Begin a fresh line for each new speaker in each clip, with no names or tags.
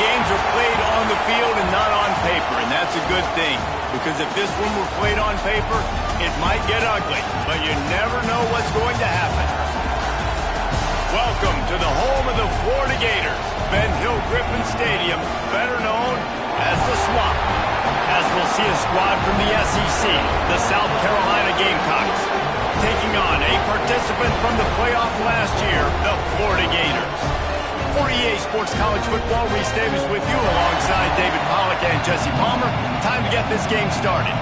games are played on the field and not on paper, and that's a good thing. Because if this one were played on paper, it might get ugly, but you never know what's going to happen. Welcome to the home of the Florida Gators, Ben Hill Griffin Stadium, better known as the Swamp. As we'll see a squad from the SEC, the South Carolina Gamecocks, taking on a participant from the playoff last year, the Florida Gators. 48 Sports College Football, Reese Davis with you alongside David Pollack and Jesse Palmer. Time to get this game started.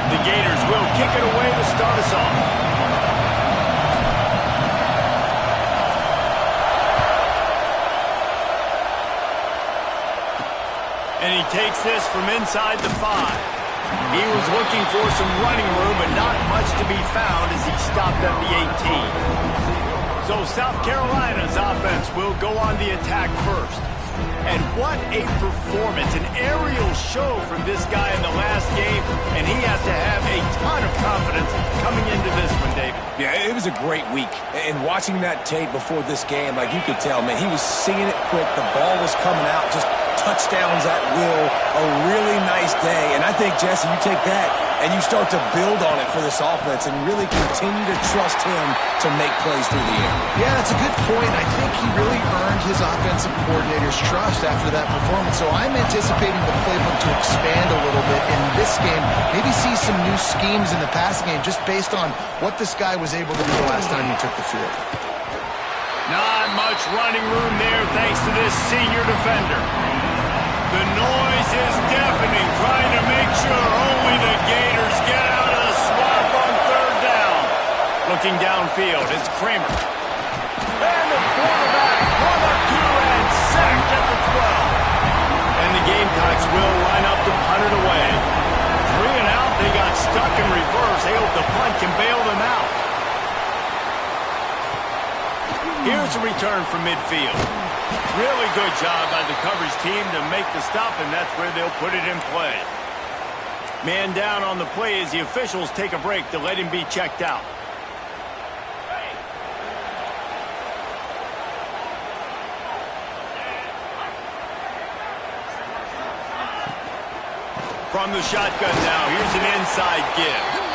The Gators will kick it away to start us off. And he takes this from inside the 5. He was looking for some running room, but not much to be found as he stopped at the 18. So South Carolina's offense will go on the attack first. And what a performance, an aerial show from this guy in the last game, and he has to have a ton of confidence coming into this one, David.
Yeah, it was a great week. And watching that tape before this game, like you could tell, man, he was seeing it quick. The ball was coming out, just touchdowns at will. A really nice day. And I think, Jesse, you take that and you start to build on it for this offense and really continue to trust him to make plays through the air.
Yeah, that's a good point. I think he really earned his offensive coordinator's trust after that performance. So I'm anticipating the playbook to expand a little bit in this game. Maybe see some new schemes in the passing game just based on what this guy was able to do the last time he took the field.
Not much running room there thanks to this senior defender. The noise is deafening, trying to make sure only the Gators get out of the swamp on third down. Looking downfield, it's Kramer. And the quarterback run up to and sacked at the 12. And the Gamecocks will line up to punt it away. 3 and out, they got stuck in reverse. They hope the punt can bail them out. Here's a return from midfield. Really good job by the coverage team to make the stop, and that's where they'll put it in play. Man down on the play as the officials take a break to let him be checked out. From the shotgun now, here's an inside give.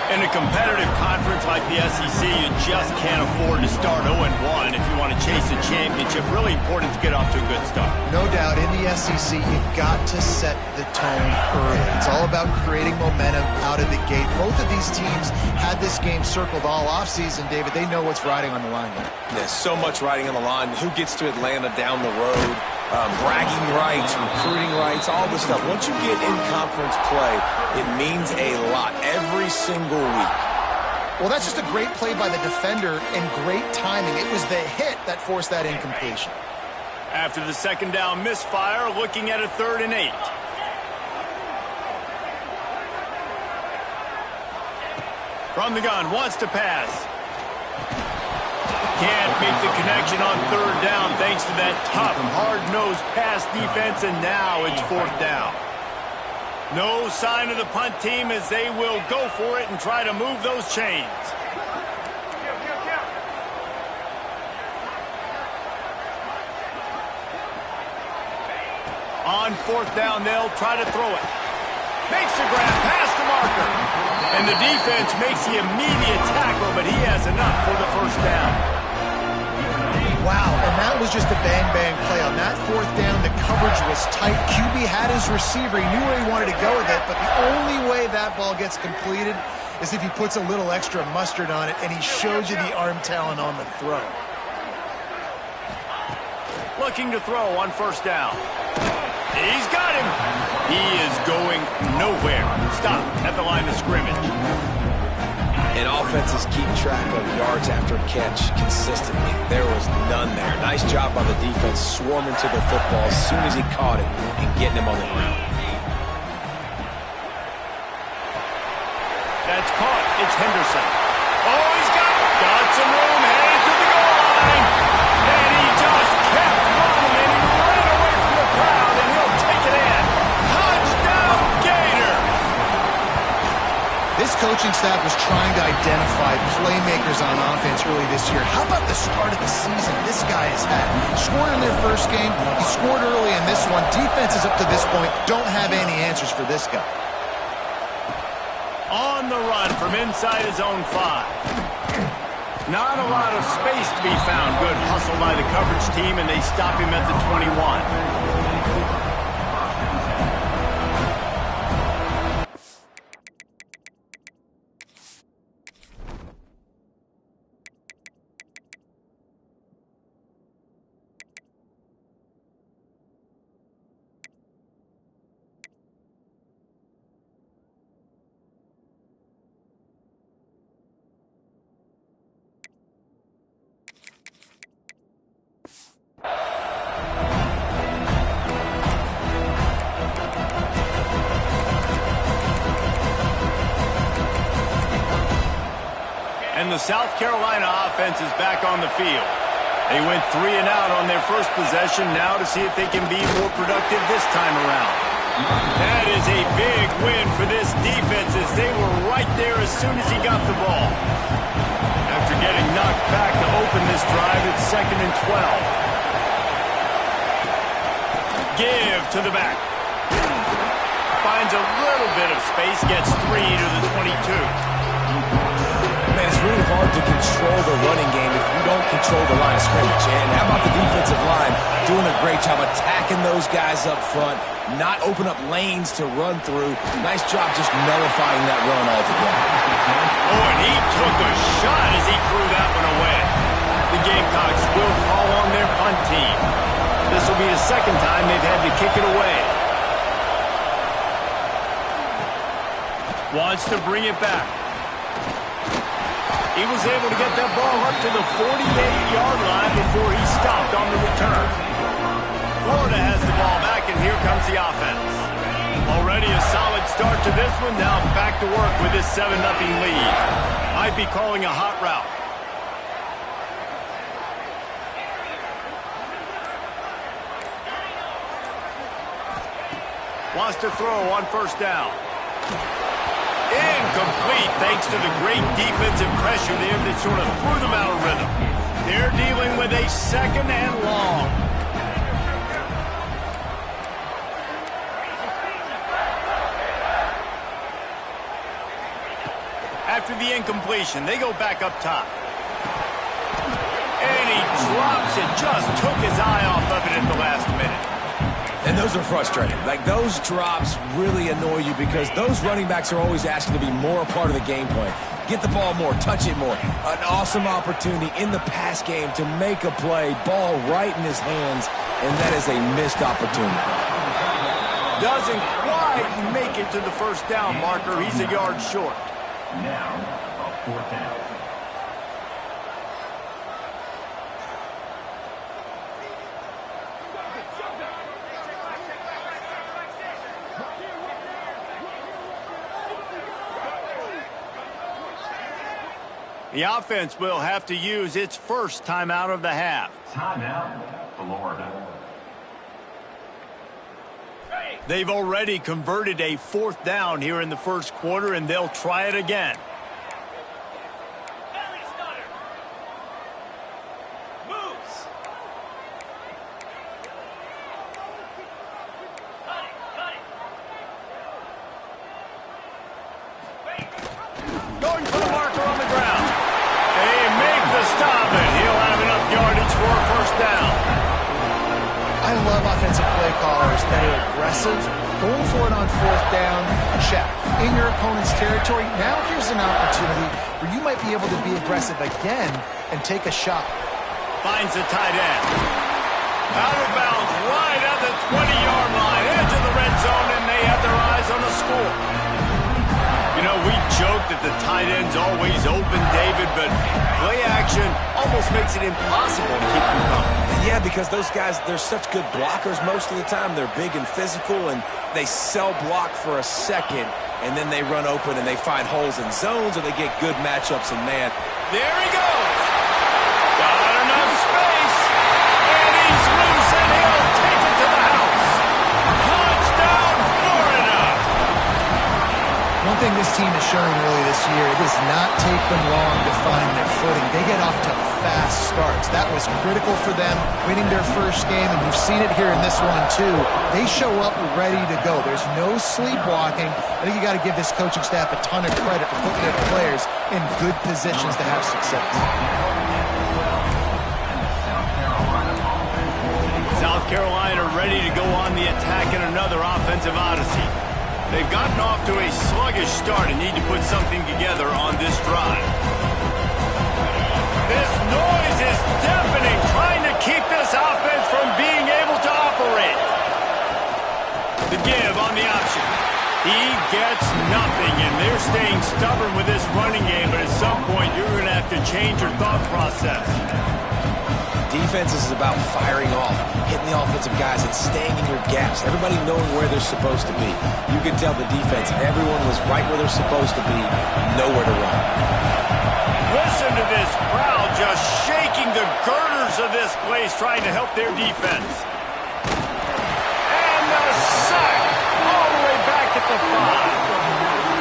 In a competitive conference like the SEC, you just can't afford to start 0-1 if you want to chase a championship. Really important to get off to a good start.
No doubt, in the SEC, you've got to set the tone early. It's all about creating momentum out of the gate. Both of these teams had this game circled all offseason, David. They know what's riding on the line there.
There's so much riding on the line. Who gets to Atlanta down the road? Bragging rights, recruiting rights, all this stuff. Once you get in conference play, it means a lot every single week.
Well, that's just a great play by the defender and great timing. It was the hit that forced that incompletion.
After the second down misfire, looking at a 3rd and 8. From the gun, wants to pass. Can't make the connection on 3rd down thanks to that tough, hard-nosed pass defense, and now it's 4th down. No sign of the punt team as they will go for it and try to move those chains. On 4th down, they'll try to throw it. Makes the grab past the marker. And the defense makes the immediate tackle, but he has enough for the 1st down.
Wow, and that was just a bang-bang play. On that 4th down, the coverage was tight. QB had his receiver. He knew where he wanted to go with it, but the only way that ball gets completed is if he puts a little extra mustard on it, and he shows you the arm talent on the throw.
Looking to throw on 1st down. He's got him. He is going nowhere. Stop at the line of scrimmage.
And offenses keep track of yards after catch consistently. There was none there. Nice job by the defense swarming to the football as soon as he caught it and getting him on the ground.
That's caught. It's Henderson. Oh, he's got some room. Headed to the goal line. And he just kept running, and he ran away from the crowd, and he'll take it in. Touchdown, Gator!
This coaching staff was trying to identify playmakers on offense early this year. How about the start of the season this guy has had? Scored in their first game. He scored early in this one. Defenses up to this point don't have any answers for this guy.
On the run from inside his own 5. Not a lot of space to be found. Good hustle by the coverage team, and they stop him at the 21. And the South Carolina offense is back on the field. They went 3 and out on their first possession, now to see if they can be more productive this time around. That is a big win for this defense, as they were right there as soon as he got the ball. After getting knocked back to open this drive, it's 2nd and 12. Give to the back. Finds a little bit of space, gets 3 to the 22.
Man, it's really hard to control the running game if you don't control the line of scrimmage. And how about the defensive line doing a great job attacking those guys up front, not open up lanes to run through. Nice job just nullifying that run altogether.
Oh, and he took a shot as he threw that one away. The Gamecocks will call on their punt team. This will be the second time they've had to kick it away. Wants to bring it back. He was able to get that ball up to the 48-yard line before he stopped on the return. Florida has the ball back, and here comes the offense. Already a solid start to this one. Now back to work with this 7-0 lead. Might be calling a hot route. Wants to throw on first down. Incomplete, thanks to the great defensive pressure there that sort of threw them out of rhythm. They're dealing with a 2nd and long. After the incompletion, they go back up top. And he drops it, just took his eye off of it at the last minute.
And those are frustrating. Like, those drops really annoy you because those running backs are always asking to be more a part of the game plan. Get the ball more, touch it more. An awesome opportunity in the pass game to make a play, ball right in his hands, and that is a missed opportunity.
Doesn't quite make it to the first down marker. He's a yard short.
Now, a 4th down.
The offense will have to use its first timeout of the half.
Timeout, Florida.
They've already converted a 4th down here in the first quarter, and they'll try it again. Going for the marker on the ground. They make the stop, and he'll have enough yardage for a first down.
I love offensive play callers that are aggressive. Going for it on 4th down, check. In your opponent's territory, now here's an opportunity where you might be able to be aggressive again and take a shot.
Finds the tight end. Out of bounds right at the 20-yard line, edge of the red zone, and they have their eyes on the score. You know, we joke that the tight end's always open, David, but play action almost makes it impossible to keep them coming.
Yeah, because those guys, they're such good blockers most of the time. They're big and physical, and they cell block for a second, and then they run open and they find holes in zones, or they get good matchups in man.
There he goes. Got enough space, and he's loose, and he'll take it to the house. Touchdown, Florida.
One thing this team is showing really this year, it does not take them long to find their footing. They get off to fast starts. That was critical for them winning their first game, and you've seen it here in this one too. They show up ready to go. There's no sleepwalking. I think you got to give this coaching staff a ton of credit for putting their players in good positions to have success.
South Carolina ready to go on the attack in another offensive odyssey. They've gotten off to a sluggish start and need to put something together on this drive. This noise is deafening, trying to keep this offense from being able to operate. The give on the option. He gets nothing, and they're staying stubborn with this running game, but at some point you're going to have to change your thought process.
Defense is about firing off, hitting the offensive guys, and staying in your gaps. Everybody knowing where they're supposed to be. You can tell the defense, everyone was right where they're supposed to be, nowhere to run.
Listen to this crowd just shaking the girders of this place, trying to help their defense. And the sack all the way back at the 5.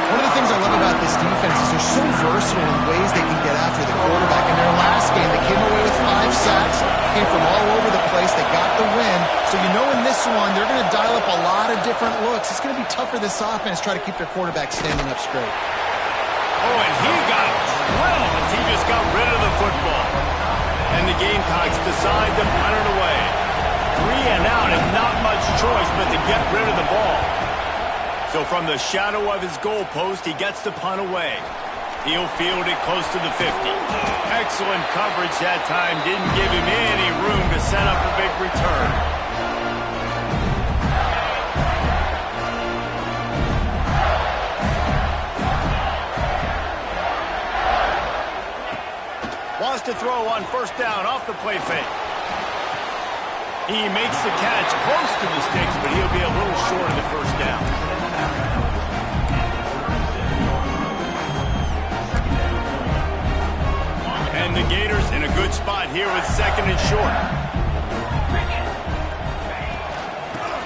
One of the things I love about this defense is they're so versatile in ways they can get after the quarterback. In their last game, they came away with 5 sacks, came from all over the place. They got the win. So you know in this one, they're going to dial up a lot of different looks. It's going to be tough for this offense to try to keep their quarterback standing up straight.
Oh, and he got drilled as he just got rid of the football. And the Gamecocks decide to punt it away. 3 and out and not much choice but to get rid of the ball. So from the shadow of his goalpost, he gets the punt away. He'll field it close to the 50. Excellent coverage that time. Didn't give him any room to set up a big return. Wants to throw on first down off the play fake. He makes the catch close to the sticks, but he'll be a little short of the first down. And the Gators in a good spot here with 2nd and short.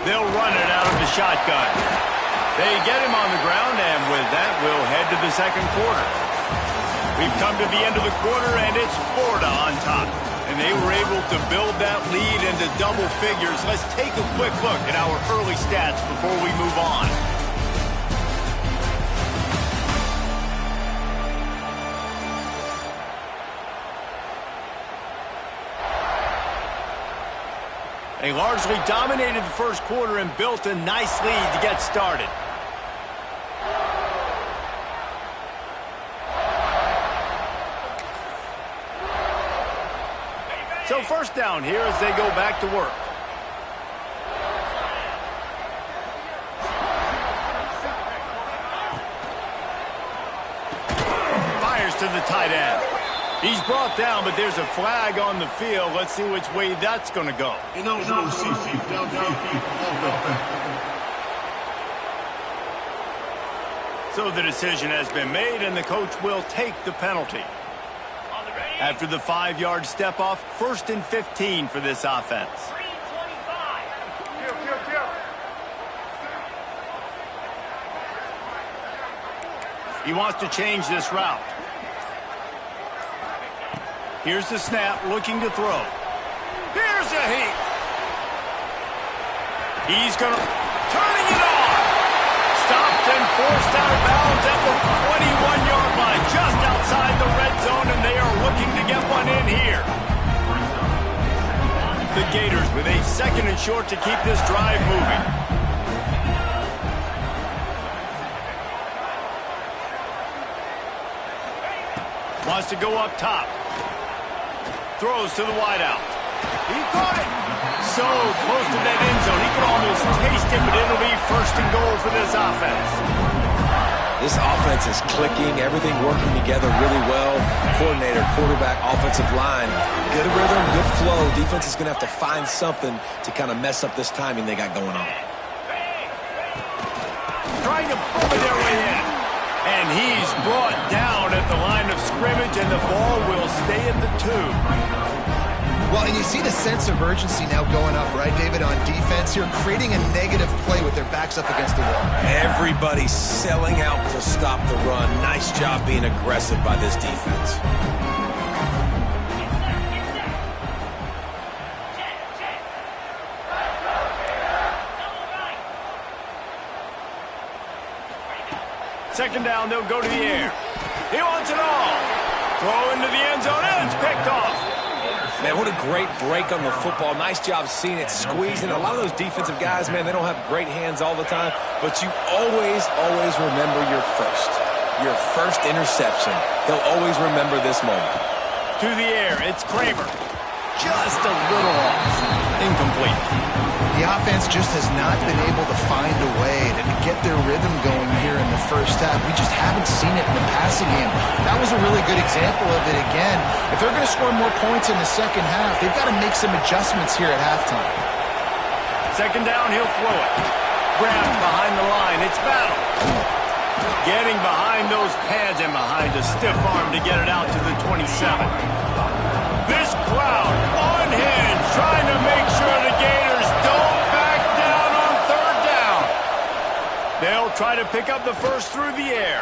They'll run it out of the shotgun. They get him on the ground, and with that, we'll head to the second quarter. We've come to the end of the quarter, and it's Florida on top. And they were able to build that lead into double figures. Let's take a quick look at our early stats before we move on. They largely dominated the first quarter and built a nice lead to get started. So first down here as they go back to work. Fires to the tight end. He's brought down, but there's a flag on the field. Let's see which way that's going to go. So the decision has been made, and the coach will take the penalty. After the 5-yard step off, 1st and 15 for this offense. He wants to change this route. Here's the snap, looking to throw. Here's a heat. He's going to... turning it on. Stopped and forced out of bounds at the 21-yard line, just outside the red zone, and they are looking to get one in here. The Gators with a 2nd and short to keep this drive moving. Wants to go up top. Throws to the wideout. He caught it. So close to that end zone. He could almost taste it, but it'll be 1st and goal for this offense.
This offense is clicking, everything working together really well. Coordinator, quarterback, offensive line. Good rhythm, good flow. Defense is going to have to find something to kind of mess up this timing they got going on.
Trying to bully their way in. And he's brought down at the line of scrimmage, and the ball will stay at the 2.
Well, and you see the sense of urgency now going up, right, David, on defense here, creating a negative play with their backs up against the wall.
Everybody's selling out to stop the run. Nice job being aggressive by this defense.
Second down, they'll go to the air. He wants it all. Throw into the end zone, and it's picked off.
Man, what a great break on the football. Nice job seeing it, squeezing. A lot of those defensive guys, man, they don't have great hands all the time, but you always remember your first interception. They'll always remember this moment.
To the air, it's Kramer. Just a little off. Incomplete.
The offense just has not been able to find a way to get their rhythm going here in the first half. We just haven't seen it in the passing game. That was a really good example of it again. If they're going to score more points in the second half, they've got to make some adjustments here at halftime.
Second down, he'll throw it. Grabbed behind the line. It's Battle. Getting behind those pads and behind a stiff arm to get it out to the 27. This crowd on hand trying to make sure the Gators don't back down on third down. They'll try to pick up the first through the air.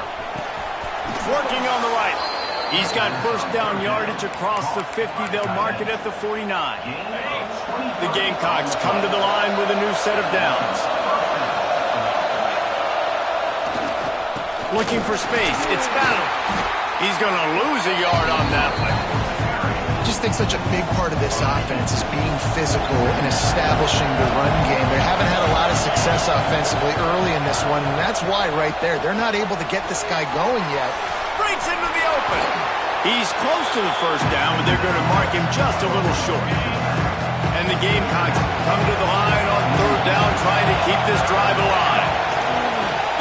Working on the right. He's got first down yardage across the 50. They'll mark it at the 49. The Gamecocks come to the line with a new set of downs. Looking for space. It's Battle. He's going to lose a yard on that one.
I just think such a big part of this offense is being physical and establishing the run game. They haven't had a lot of success offensively early in this one, and that's why right there. They're not able to get this guy going yet.
Breaks into the open. He's close to the first down, but they're going to mark him just a little short. And the Gamecocks come to the line on third down, trying to keep this drive alive.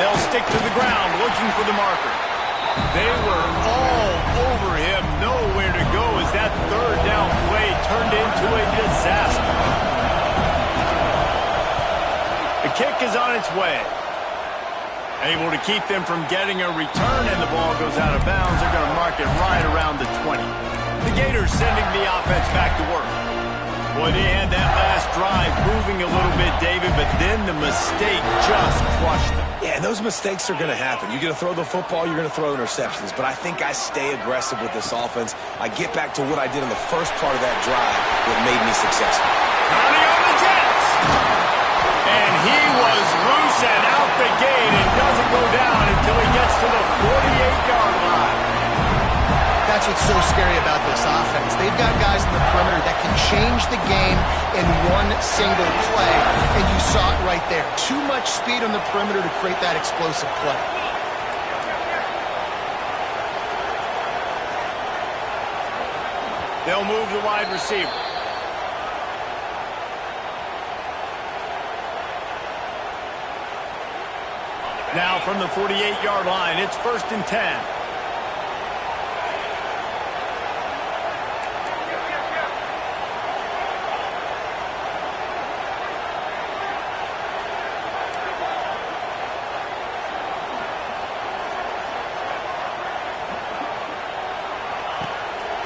They'll stick to the ground, looking for the marker. They were all over him, nowhere to go as that third down play turned into a disaster. The kick is on its way. Able to keep them from getting a return, and the ball goes out of bounds. They're going to mark it right around the 20. The Gators sending the offense back to work. Boy, they had that last drive moving a little bit, David, but then the mistake just crushed them.
Yeah, and those mistakes are going to happen. You're going to throw the football, you're going to throw interceptions, but I think I stay aggressive with this offense. I get back to what I did in the first part of that drive that made me successful.
Counting on the Jets. And he was loose and out the gate and doesn't go down until he gets to the 48-yard line.
That's what's so scary about this offense. They've got guys in the perimeter that can change the game in one single play, and you saw it right there. Too much speed on the perimeter to create that explosive play.
They'll move the wide receiver. Now from the 48-yard line, it's 1st and 10.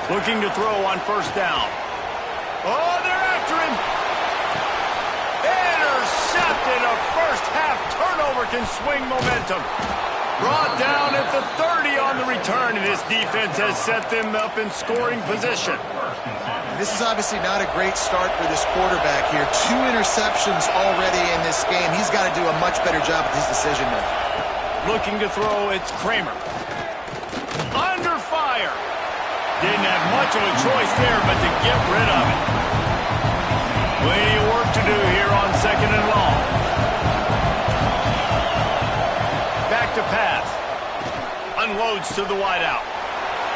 Looking to throw on first down. Oh, they're after him. Intercepted. A first-half turnover can swing momentum. Brought down at the 30 on the return, and this defense has set them up in scoring position.
This is obviously not a great start for this quarterback here. 2 interceptions already in this game. He's got to do a much better job with his decision-making.
Looking to throw, it's Kramer. Under fire. Didn't have much of a choice there, but to get rid of it. Plenty of work to do here on 2nd and long. Back to pass. Unloads to the wideout.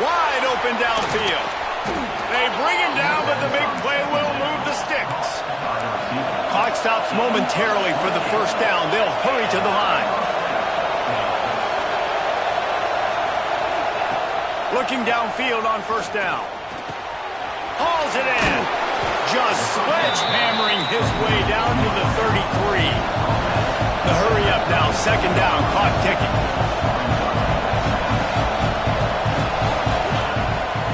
Wide open downfield. They bring him down, but the big play will move the sticks. Clock stops momentarily for the first down. They'll hurry to the line. Looking downfield on first down. Hauls it in. Just sledgehammering his way down to the 33. The hurry up now. 2nd down. Clock ticking.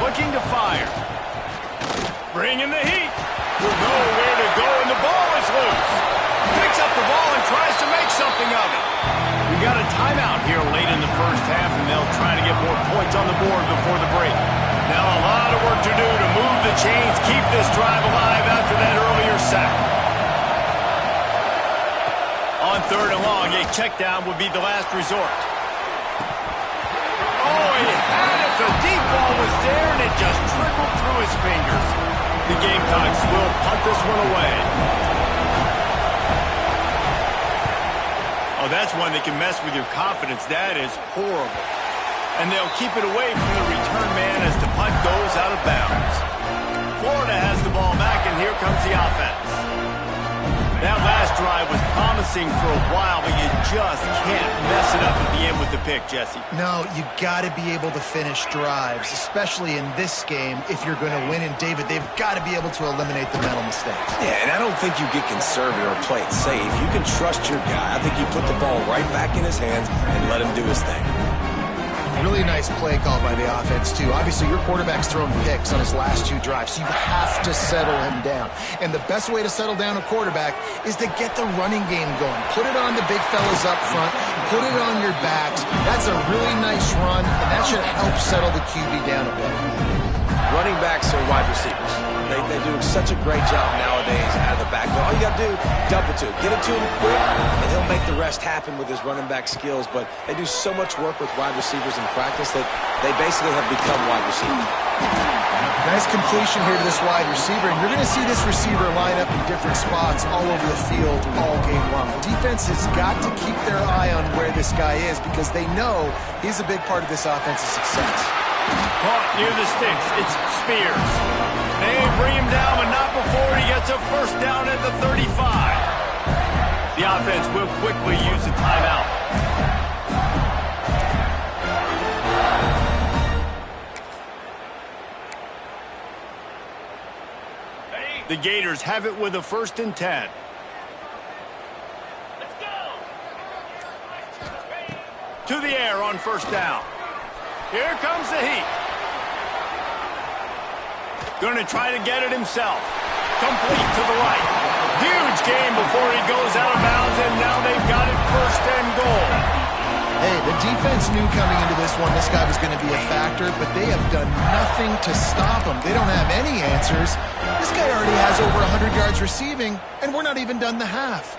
Looking to fire. Bringing the heat. points on the board before the break. Now a lot of work to do to move the chains, keep this drive alive after that earlier sack. On 3rd and long, a check down would be the last resort. Oh, he had it. The deep ball was there, and it just trickled through his fingers. The Gamecocks will punt this one away. Oh, that's one that can mess with your confidence. That is horrible. And they'll keep it away from the return man as the punt goes out of bounds. Florida has the ball back, and here comes the offense. That last drive was promising for a while, but you just can't mess it up at the end with the pick, Jesse.
No, you got to be able to finish drives, especially in this game if you're going to win. And, David, they've got to be able to eliminate the mental mistakes.
Yeah, and I don't think you get conservative or play it safe. You can trust your guy. I think you put the ball right back in his hands and let him do his thing.
Really nice play call by the offense, too. Obviously, your quarterback's thrown picks on his last 2 drives, so you have to settle him down. And the best way to settle down a quarterback is to get the running game going. Put it on the big fellas up front. Put it on your backs. That's a really nice run, and that should help settle the QB down a bit.
Running backs are wide receivers. They do such a great job nowadays out of the backfield. All you got to do, dump it to him. Get it to him quick, and he'll make the rest happen with his running back skills. But they do so much work with wide receivers in practice that they basically have become wide receivers.
Nice completion here to this wide receiver, and you're going to see this receiver line up in different spots all over the field all game long. Defense has got to keep their eye on where this guy is because they know he's a big part of this offense's success.
Caught near the sticks. It's Spears. They bring him down, but not before he gets a first down at the 35. The offense will quickly use a timeout. The Gators have it with a 1st and 10. Let's go. To the air on 1st down. Here comes the heat. Going to try to get it himself. Complete to the right. Huge gain before he goes out of bounds, and now they've got it 1st and goal.
Hey, the defense knew coming into this one this guy was going to be a factor, but they have done nothing to stop him. They don't have any answers. This guy already has over 100 yards receiving, and we're not even done the half.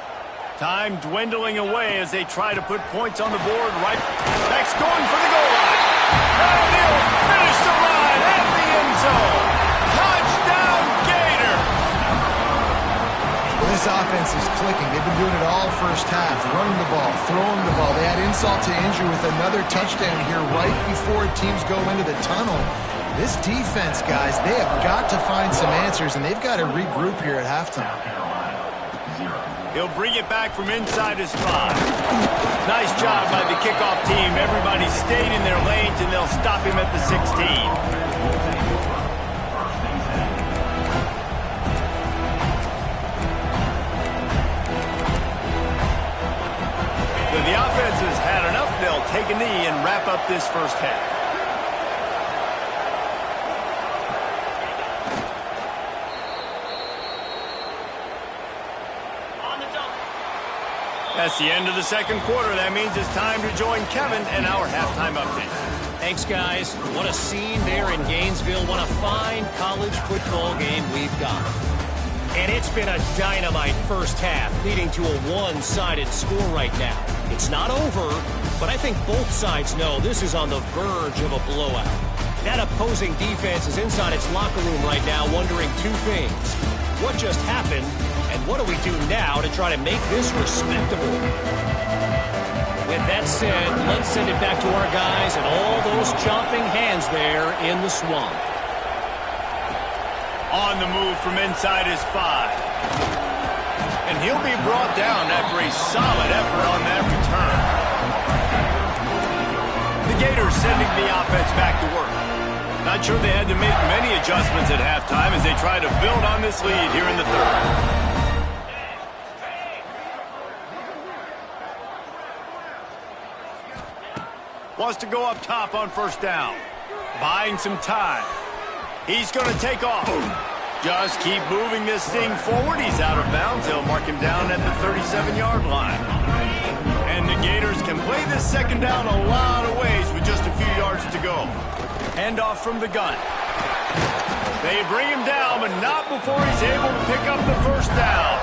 Time dwindling away as they try to put points on the board. Right back's going for the goal line. And he'll finish the ride at the end zone. Touchdown, Gators!
Well, this offense is clicking. They've been doing it all first half, running the ball, throwing the ball. They had insult to injury with another touchdown here right before teams go into the tunnel. This defense, guys, they have got to find some answers, and they've got to regroup here at halftime.
He'll bring it back from inside his 5. Nice job by the kickoff team. Everybody stayed in their lanes, and they'll stop him at the 16. So the offense has had enough. They'll take a knee and wrap up this first half. That's the end of the second quarter. That means it's time to join Kevin and our halftime update.
Thanks, guys. What a scene there in Gainesville. What a fine college football game we've got. And it's been a dynamite first half, leading to a one-sided score right now. It's not over, but I think both sides know this is on the verge of a blowout. That opposing defense is inside its locker room right now wondering 2 things. What just happened? And what do we do now to try to make this respectable? With that said, let's send it back to our guys and all those chomping hands there in the swamp.
On the move from inside his 5. And he'll be brought down after a solid effort on that return. The Gators sending the offense back to work. Not sure they had to make many adjustments at halftime as they try to build on this lead here in the 3rd. Wants to go up top on 1st down. Buying some time. He's going to take off. Just keep moving this thing forward. He's out of bounds. They'll mark him down at the 37-yard line. And the Gators can play this 2nd down a lot of ways with just a few yards to go. go. Handoff from the gun. They bring him down, but not before he's able to pick up the first down.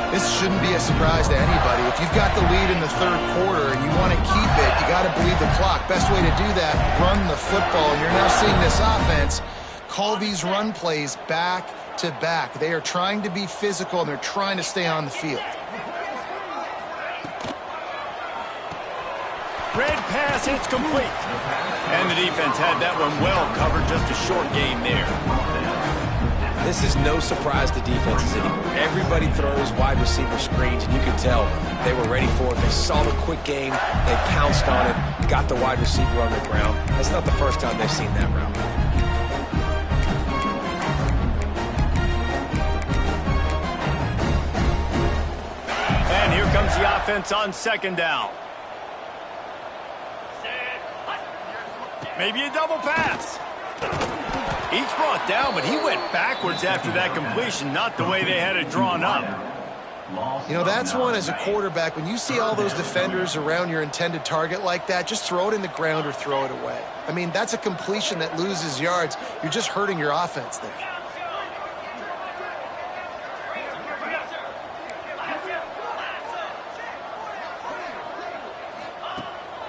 This shouldn't be a surprise to anybody. If you've got the lead in the third quarter and you want to keep it, you got to bleed the clock. Best way to do that, run the football. And you're now seeing this offense call these run plays back to back. They are trying to be physical, and they're trying to stay on the field.
Red pass, it's complete. And the defense had that one well covered, just a short game there.
This is no surprise to defenses anymore. Everybody throws wide receiver screens, and you can tell they were ready for it. They saw the quick game. They pounced on it, got the wide receiver on the ground. That's not the first time they've seen that route.
And here comes the offense on second down. Maybe a double pass. Each brought down, but he went backwards after that completion, not the way they had it drawn up.
You know, that's one as a quarterback. When you see all those defenders around your intended target like that, just throw it in the ground or throw it away. I mean, that's a completion that loses yards. You're just hurting your offense there.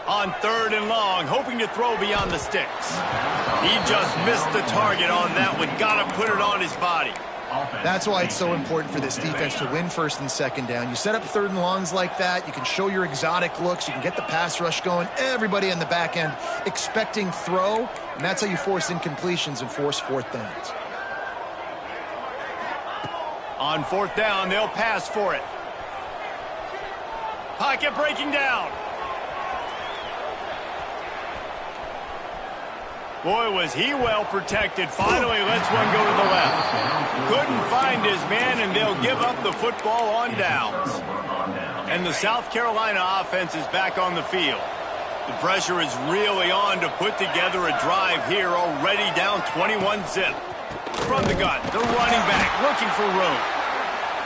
On third and long, hoping to throw beyond the sticks. He just missed the target on that one. Got to put it on his body.
That's why it's so important for this defense to win first and second down. You set up third and longs like that, you can show your exotic looks, you can get the pass rush going, everybody on the back end expecting throw, and that's how you force incompletions and force fourth downs.
On fourth down, they'll pass for it. Pocket breaking down. Boy, was he well protected. Finally lets one go to the left. Couldn't find his man, and they'll give up the football on downs. And the South Carolina offense is back on the field. The pressure is really on to put together a drive here, already down 21-zip. From the gun, the running back looking for room.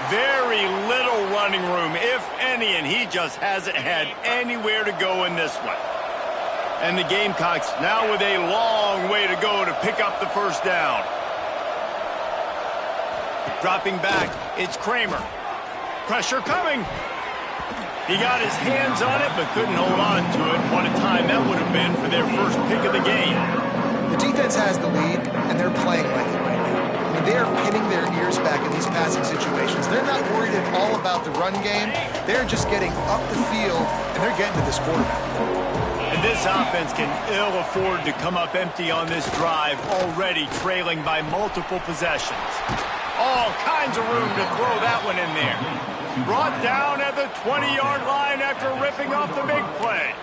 Very little running room, if any, and he just hasn't had anywhere to go in this one. And the Gamecocks now with a long way to go to pick up the first down. Dropping back, it's Kramer. Pressure coming. He got his hands on it, but couldn't hold on to it. What a time that would have been for their first pick of the game.
The defense has the lead, and they're playing like it right now. I mean, they are pinning their ears back in these passing situations. They're not worried at all about the run game. They're just getting up the field, and they're getting to this quarterback.
And this offense can ill afford to come up empty on this drive, already trailing by multiple possessions. All kinds of room to throw that one in there. Brought down at the 20-yard line after ripping off the big play.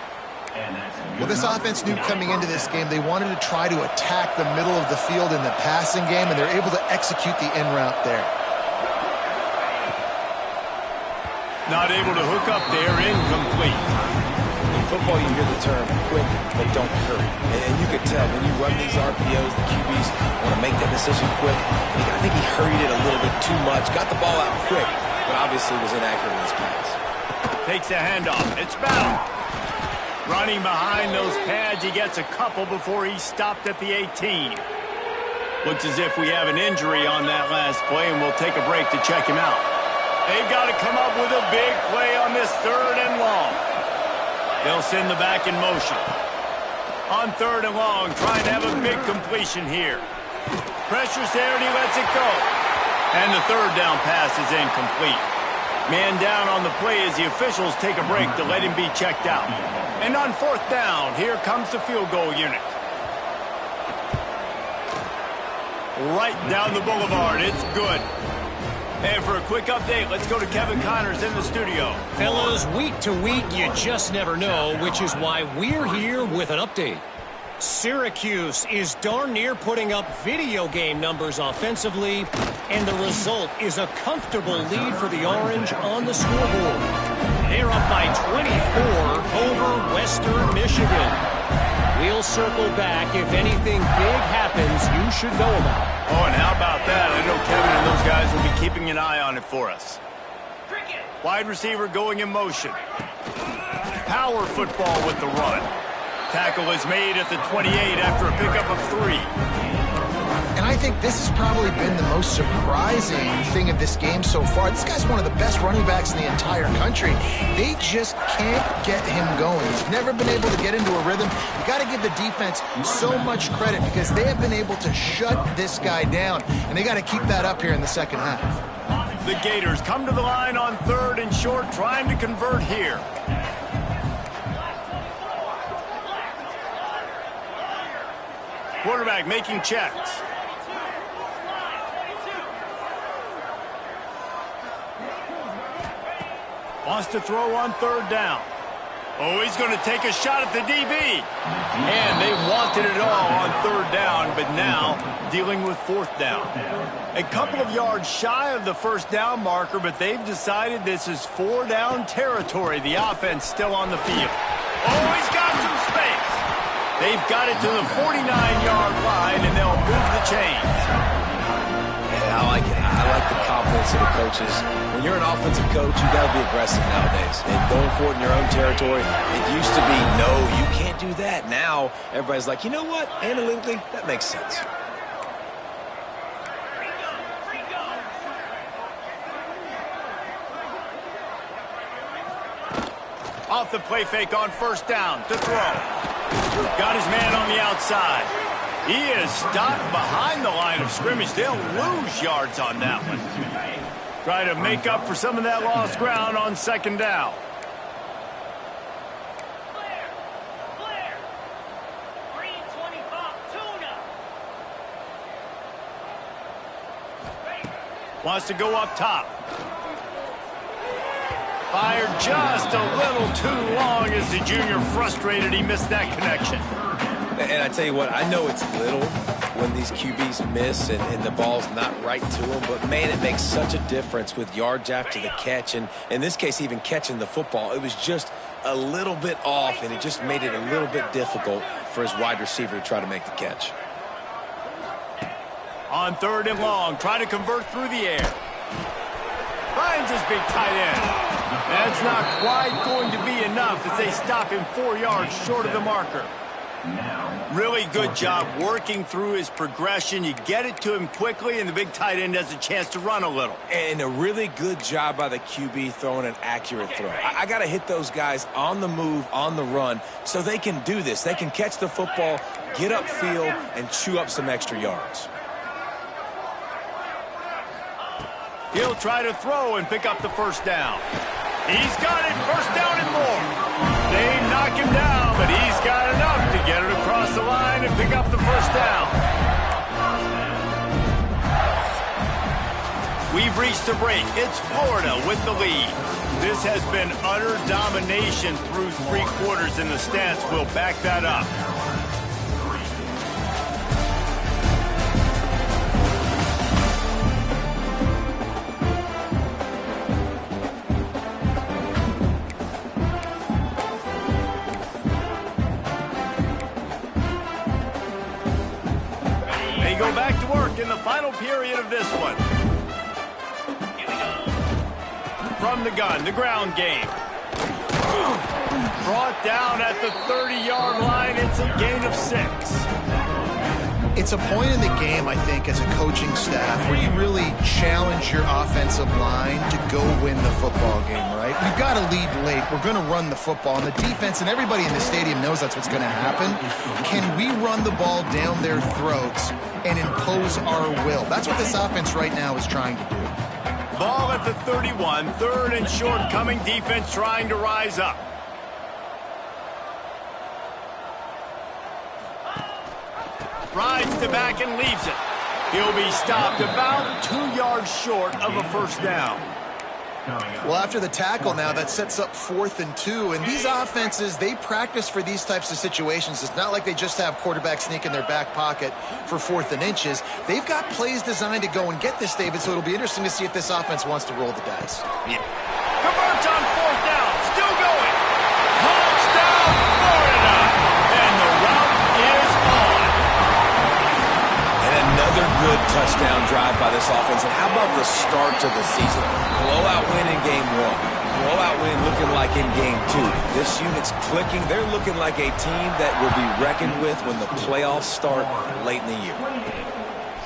Well, this offense knew coming into this game they wanted to try to attack the middle of the field in the passing game, and they're able to execute the in route there.
Not able to hook up there, incomplete.
In football, you hear the term quick, but don't hurry. And you can tell when you run these RPOs, the QBs want to make that decision quick. I think he hurried it a little bit too much, got the ball out quick, but obviously was inaccurate in his pass.
Takes a handoff. It's bound. Running behind those pads, he gets a couple before he stopped at the 18. Looks as if we have an injury on that last play, and we'll take a break to check him out. They've got to come up with a big play on this third and long. They'll send the back in motion. On third and long, trying to have a big completion here. Pressure's there, and he lets it go. And the third down pass is incomplete. Man down on the play as the officials take a break to let him be checked out. And on fourth down, here comes the field goal unit. Right down the boulevard, it's good. And for a quick update, let's go to Kevin Connors in the studio.
Fellas, week to week, you just never know, which is why we're here with an update. Syracuse is darn near putting up video game numbers offensively, and the result is a comfortable lead for the Orange on the scoreboard. They're up by 24 over Western Michigan. We'll circle back if anything big happens you should know about.
Oh, and how about that? I know Kevin and those guys will be keeping an eye on it for us. Wide receiver going in motion. Power football with the run. Tackle is made at the 28 after a pickup of 3.
And I think this has probably been the most surprising thing of this game so far. This guy's one of the best running backs in the entire country. They just can't get him going. He's never been able to get into a rhythm. You got to give the defense so much credit because they have been able to shut this guy down, and they got to keep that up here in the second half.
The Gators come to the line on 3rd and short, trying to convert here. Quarterback making checks. Wants to throw on 3rd down. Oh, he's going to take a shot at the DB. And they wanted it all on 3rd down, but now dealing with 4th down. A couple of yards shy of the 1st down marker, but they've decided this is 4-down territory. The offense still on the field. Oh, he's got some space. They've got it to the 49-yard line, and they'll move the chains.
Yeah, I like it. I like the confidence of the coaches. When you're an offensive coach, you got to be aggressive nowadays. And going for it in your own territory, it used to be, no, you can't do that. Now, everybody's like, you know what? Analytically, that makes sense.
Off the play fake on 1st down to throw. Got his man on the outside. He is stopped behind the line of scrimmage. They'll lose yards on that one. Try to make up for some of that lost ground on 2nd down. Wants to go up top. Fired just a little too long as the junior frustrated. He missed that connection.
And I tell you what, I know it's little when these QBs miss and the ball's not right to them, but man, it makes such a difference with yards after the catch, and in this case, even catching the football. It was just a little bit off, and it just made it a little bit difficult for his wide receiver to try to make the catch.
On 3rd and long, try to convert through the air. Finds his big tight end. That's not quite going to be enough as they stop him 4 yards short of the marker. Really good job working through his progression. You get it to him quickly, and the big tight end has a chance to run a little.
And a really good job by the QB throwing an accurate throw. I got to hit those guys on the move, on the run, so they can do this. They can catch the football, get upfield, and chew up some extra yards.
He'll try to throw and pick up the 1st down. He's got it, 1st down and more. They knock him down, but he's got enough to get it across the line and pick up the 1st down. We've reached the break. It's Florida with the lead. This has been utter domination through 3 quarters, and the stats will back that up. Go back to work in the final period of this one. From the gun, the ground game. Brought down at the 30-yard line. It's a gain of 6.
It's a point in the game, I think, as a coaching staff where you really challenge your offensive line to go win the football game, right? We've got to lead late. We're going to run the football. And the defense and everybody in the stadium knows that's what's going to happen. Can we run the ball down their throats and impose our will? That's what this offense right now is trying to do.
Ball at the 31, 3rd and short coming. Defense trying to rise up. Rides to back and leaves it. He'll be stopped about 2 yards short of a 1st down.
Well, after the tackle now, that sets up 4th and 2. And these offenses, they practice for these types of situations. It's not like they just have quarterback sneak in their back pocket for 4th and inches. They've got plays designed to go and get this, David, so it'll be interesting to see if this offense wants to roll the dice.
Yeah. Converts on 4th down. Still going. Touchdown, Florida. And the route is on.
And another good touchdown drive by this offense. And how about the start to the season? Blowout win in game 1. blowout win looking like in game 2. This unit's clicking. They're looking like a team that will be reckoned with when the playoffs start late in the year.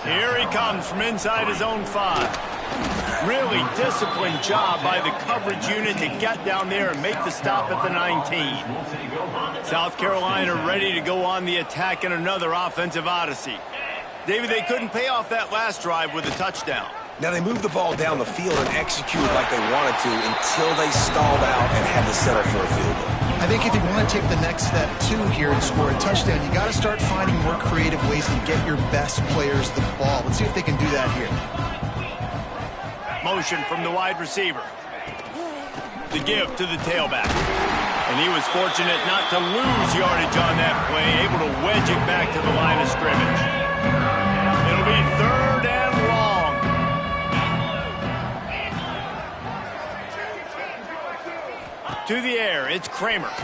Here he comes from inside his own 5. Really disciplined job by the coverage unit to get down there and make the stop at the 19. South Carolina ready to go on the attack in another offensive odyssey. David, they couldn't pay off that last drive with a touchdown.
Now, they moved the ball down the field and executed like they wanted to until they stalled out and had to settle for a field goal.
I think if you want to take the next step, too, here and score a touchdown, you got to start finding more creative ways to get your best players the ball. Let's see if they can do that here.
Motion from the wide receiver. The give to the tailback. And he was fortunate not to lose yardage on that play, able to wedge it back to the line of scrimmage. It'll be 3rd and long. To the air, it's Kramer.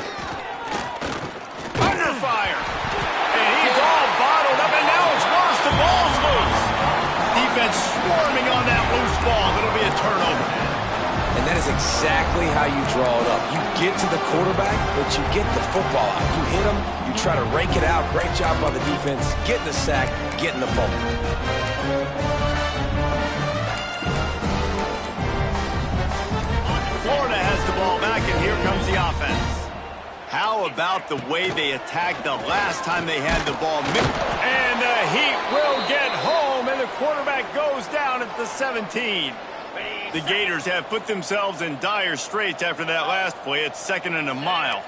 Under fire. And he's all bottled up, and now it's worse. The ball's loose. Defense swarming on that loose ball. It'll be a turnover.
And that is exactly how you draw it up. You get to the quarterback, but you get the football out. You hit him, you try to rake it out. Great job by the defense. Getting the sack, getting the fumble.
Florida has the ball back, and here comes the offense. How about the way they attacked the last time they had the ball? And the Heat will get home, and the quarterback goes down at the 17. The Gators have put themselves in dire straits after that last play. It's 2nd and a mile.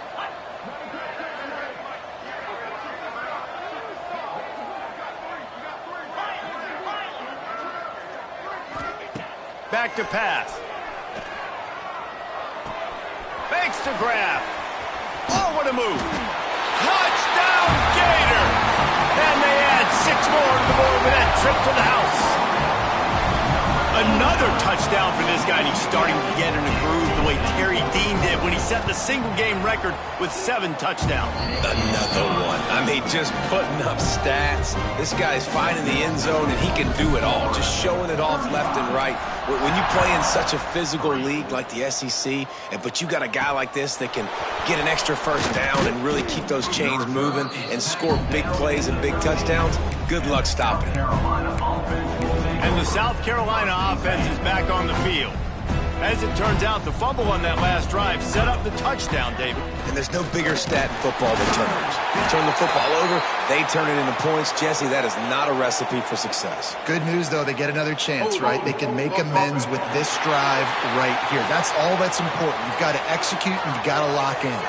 Back to pass. Makes the grab. Oh, what a move. Touchdown, Gator. And they add 6 more to the board with that trip to the house. Another touchdown for this guy, and he's starting to get in a groove the way Terry Dean did when he set the single-game record with 7 touchdowns.
Another one. I mean, just putting up stats. This guy's finding the end zone, and he can do it all, just showing it off left and right. When you play in such a physical league like the SEC, but you got a guy like this that can get an extra first down and really keep those chains moving and score big plays and big touchdowns, good luck stopping it.
And the South Carolina offense is back on the field. As it turns out, the fumble on that last drive set up the touchdown, David.
And there's no bigger stat in football than turnovers. You turn the football over, they turn it into points. Jesse, that is not a recipe for success.
Good news, though. They get another chance, right? They can make amends with this drive right here. That's all that's important. You've got to execute, and you've got to lock in.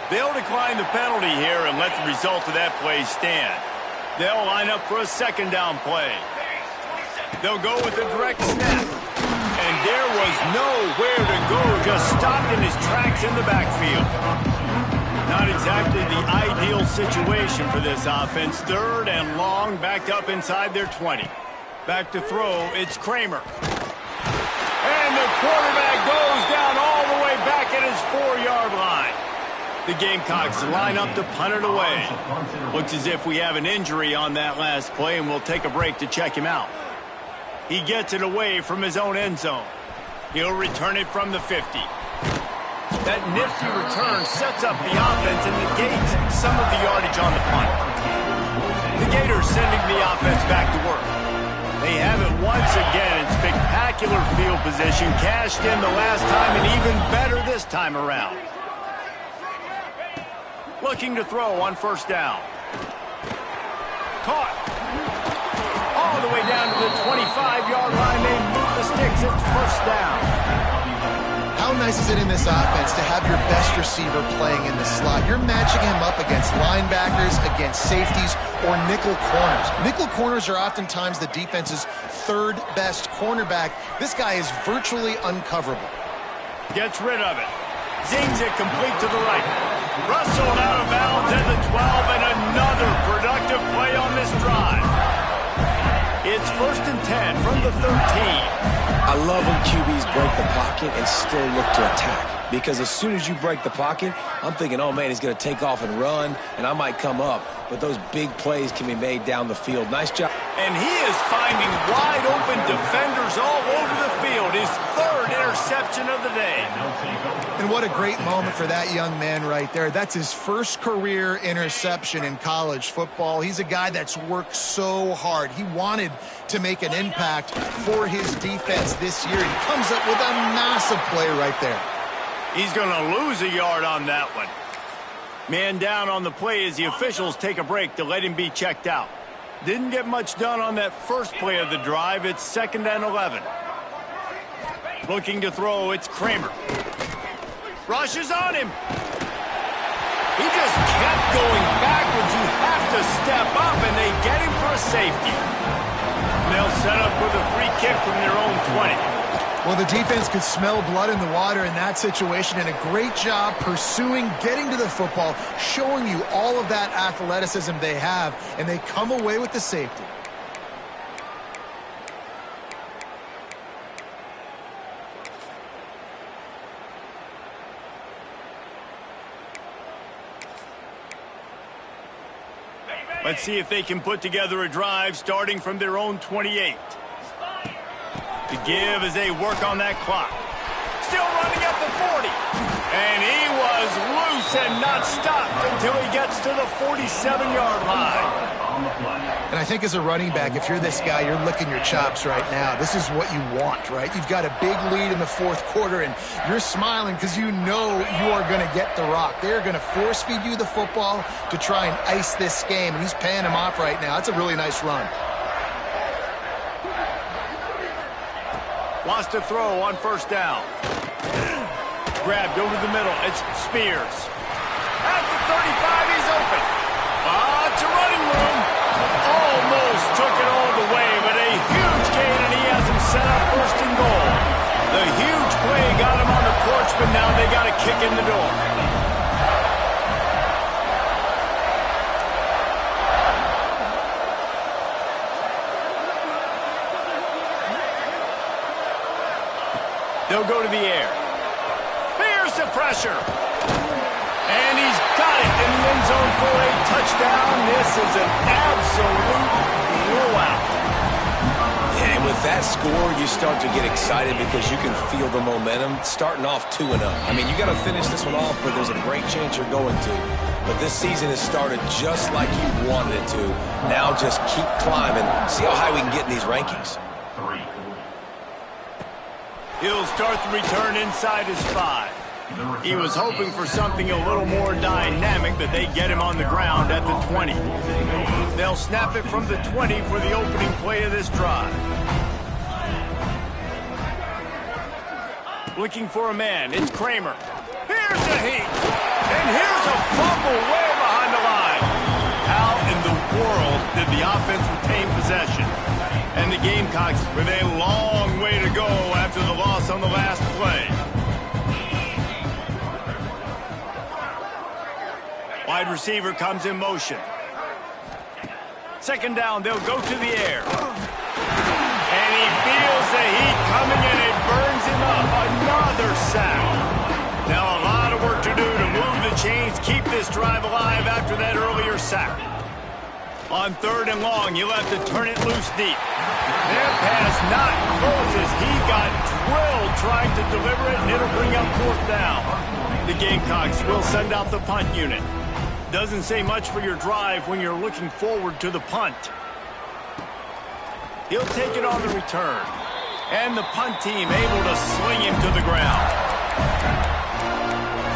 They'll decline the penalty here and let the result of that play stand. They'll line up for a 2nd down play. They'll go with a direct snap. And there was nowhere to go, just stopped in his tracks in the backfield. Not exactly the ideal situation for this offense. 3rd and long, backed up inside their 20. Back to throw, it's Kramer. And the quarterback goes down all the way back at his 4-yard line. The Gamecocks line up to punt it away. Looks as if we have an injury on that last play, and we'll take a break to check him out. He gets it away from his own end zone. He'll return it from the 50. That nifty return sets up the offense and negates some of the yardage on the punt. The Gators sending the offense back to work. They have it once again in spectacular field position, cashed in the last time and even better this time around. Looking to throw on 1st down. Caught. All the way down to the 25-yard line. They move the sticks. It's 1st down.
How nice is it in this offense to have your best receiver playing in the slot? You're matching him up against linebackers, against safeties, or nickel corners. Nickel corners are oftentimes the defense's 3rd best cornerback. This guy is virtually uncoverable.
Gets rid of it. Zings it complete to the right. Rustled out of bounds at the 12, and another productive play on this drive. It's 1st and 10 from the 13.
I love when QBs break the pocket and still look to attack. Because as soon as you break the pocket, I'm thinking, oh, man, he's going to take off and run, and I might come up. But those big plays can be made down the field. Nice job.
And he is finding wide-open defenders all over the field. His 3rd interception interception of the day.
And what a great moment for that young man right there. That's his first career interception in college football. He's a guy that's worked so hard. He wanted to make an impact for his defense this year. He comes up with a massive play right there.
He's going to lose a yard on that one. Man down on the play as the officials take a break to let him be checked out. Didn't get much done on that first play of the drive. It's 2nd and 11. Looking to throw, it's Kramer. Rushes on him. He just kept going backwards. You have to step up, and they get him for a safety. And they'll set up with a free kick from their own 20.
Well, the defense could smell blood in the water in that situation, and a great job pursuing, getting to the football, showing you all of that athleticism they have, and they come away with the safety.
Let's see if they can put together a drive starting from their own 28. To give as they work on that clock. Still running at the 40. And he was loose and not stopped until he gets to the 47-yard line.
And I think as a running back, if you're this guy, you're licking your chops right now. This is what you want, right? You've got a big lead in the fourth quarter, and you're smiling because you know you are going to get the rock. They're going to force feed you the football to try and ice this game, and he's paying him off right now. That's a really nice run.
Wants to throw on first down. Grabbed over the middle. It's Spears. At the 35, he's open. It's a running room. Almost took it all the way, but a huge gain, and he has him set up 1st and goal. The huge play got him on the porch, but now they got a kick in the door. They'll go to the air. Here's the pressure. And he's got it in the end zone for a touchdown. This is an absolute blowout.
And with that score, you start to get excited because you can feel the momentum starting off 2-0. I mean, you got to finish this one off, but there's a great chance you're going to. But this season has started just like you wanted it to. Now just keep climbing. See how high we can get in these rankings.
He'll start the return inside his 5. He was hoping for something a little more dynamic, but they get him on the ground at the 20. They'll snap it from the 20 for the opening play of this drive. Looking for a man. It's Kramer. Here's the heat. And here's a fumble way behind the line. How in the world did the offense retain possession? And the Gamecocks with a long way to go after the loss on the last play. Wide receiver comes in motion. 2nd down, they'll go to the air. And he feels the heat coming and it burns him up. Another sack. Now a lot of work to do to move the chains, keep this drive alive after that earlier sack. On 3rd and long, he'll have to turn it loose deep. Their pass not close as he got drilled trying to deliver it, and it'll bring up 4th down. The Gamecocks will send out the punt unit. Doesn't say much for your drive when you're looking forward to the punt. He'll take it on the return. And the punt team able to sling him to the ground.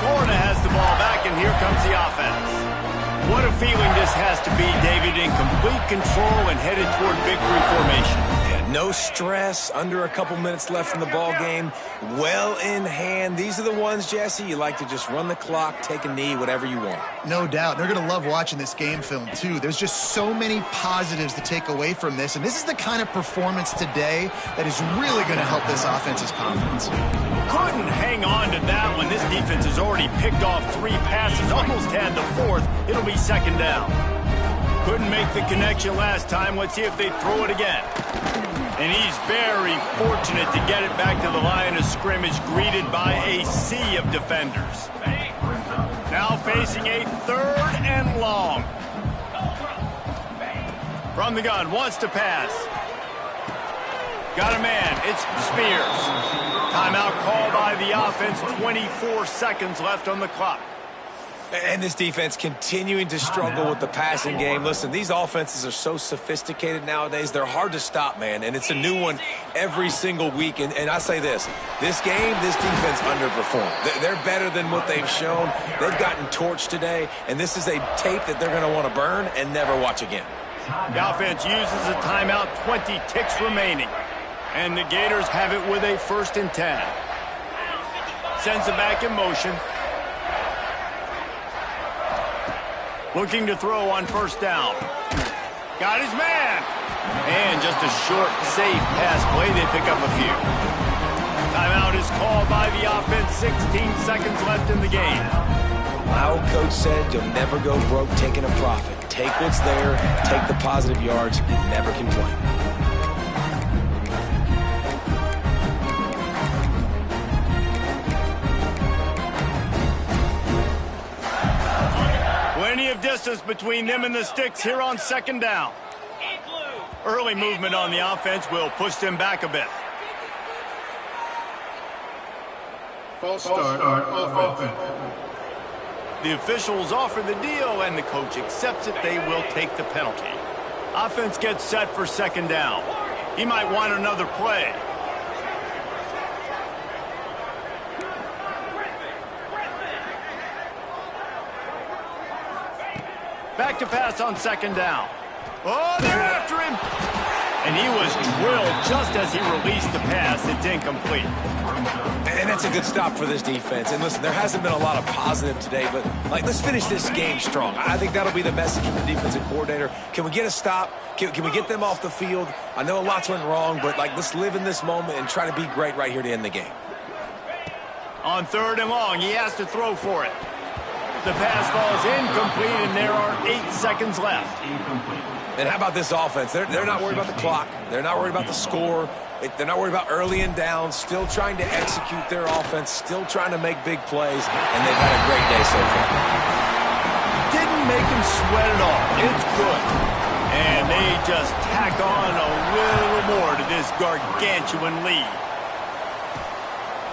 Florida has the ball back, and here comes the offense. What a feeling this has to be, David, in complete control and headed toward victory formation.
Yeah, no stress, under a couple minutes left in the ball game, well in hand. These are the ones, Jesse, you like to just run the clock, take a knee, whatever you want.
No doubt. They're going to love watching this game film, too. There's just so many positives to take away from this, and this is the kind of performance today that is really going to help this offense's confidence.
Couldn't hang on to that one. This defense has already picked off 3 passes, almost had the 4th. It'll be 2nd down. Couldn't make the connection last time. Let's see if they throw it again. And he's very fortunate to get it back to the line of scrimmage, greeted by a sea of defenders. Now facing a 3rd and long. From the gun, wants to pass. Got a man. It's Spears. Timeout called by the offense. 24 seconds left on the clock.
And this defense continuing to struggle with the passing game. Listen, these offenses are so sophisticated nowadays. They're hard to stop, man. And it's a new one every single week. And I say this game, this defense underperformed. They're better than what they've shown. They've gotten torched today. And this is a tape that they're going to want to burn and never watch again.
The offense uses a timeout. 20 ticks remaining. And the Gators have it with a 1st and 10. Sends it back in motion. Looking to throw on 1st down. Got his man. And just a short, safe pass play. They pick up a few. Timeout is called by the offense. 16 seconds left in the game.
My old coach said you'll never go broke taking a profit. Take what's there, take the positive yards, and never complain.
Plenty of distance between them and the sticks here on 2nd down. Early movement on the offense will push them back a bit.
False start offense.
The officials offer the deal, and the coach accepts it. They will take the penalty. Offense gets set for 2nd down. He might want another play. Back to pass on 2nd down. Oh, they're after him. And he was drilled just as he released the pass. It's incomplete.
And that's a good stop for this defense. And listen, there hasn't been a lot of positive today, but let's finish this game strong. I think that'll be the message from the defensive coordinator. Can we get a stop? Can we get them off the field? I know a lot's went wrong, but let's live in this moment and try to be great right here to end the game.
On 3rd and long, he has to throw for it. The pass falls incomplete, and there are 8 seconds left.
And how about this offense? They're not worried about the clock. They're not worried about the score. They're not worried about early and down. Still trying to execute their offense. Still trying to make big plays. And they've had a great day so far.
Didn't make him sweat at all. It's good. And they just tack on a little more to this gargantuan lead.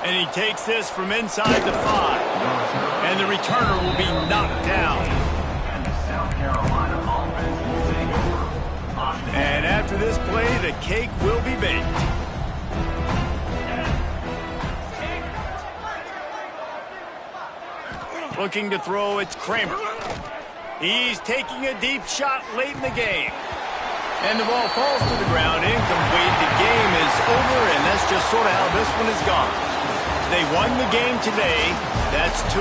And he takes this from inside the 5. And the returner will be knocked down.
And the South Carolina offense will take over.
And after this play, the cake will be baked. Looking to throw, it's Kramer. He's taking a deep shot late in the game. And the ball falls to the ground, incomplete. The game is over, and that's just sort of how this one has gone. They won the game today. That's 2.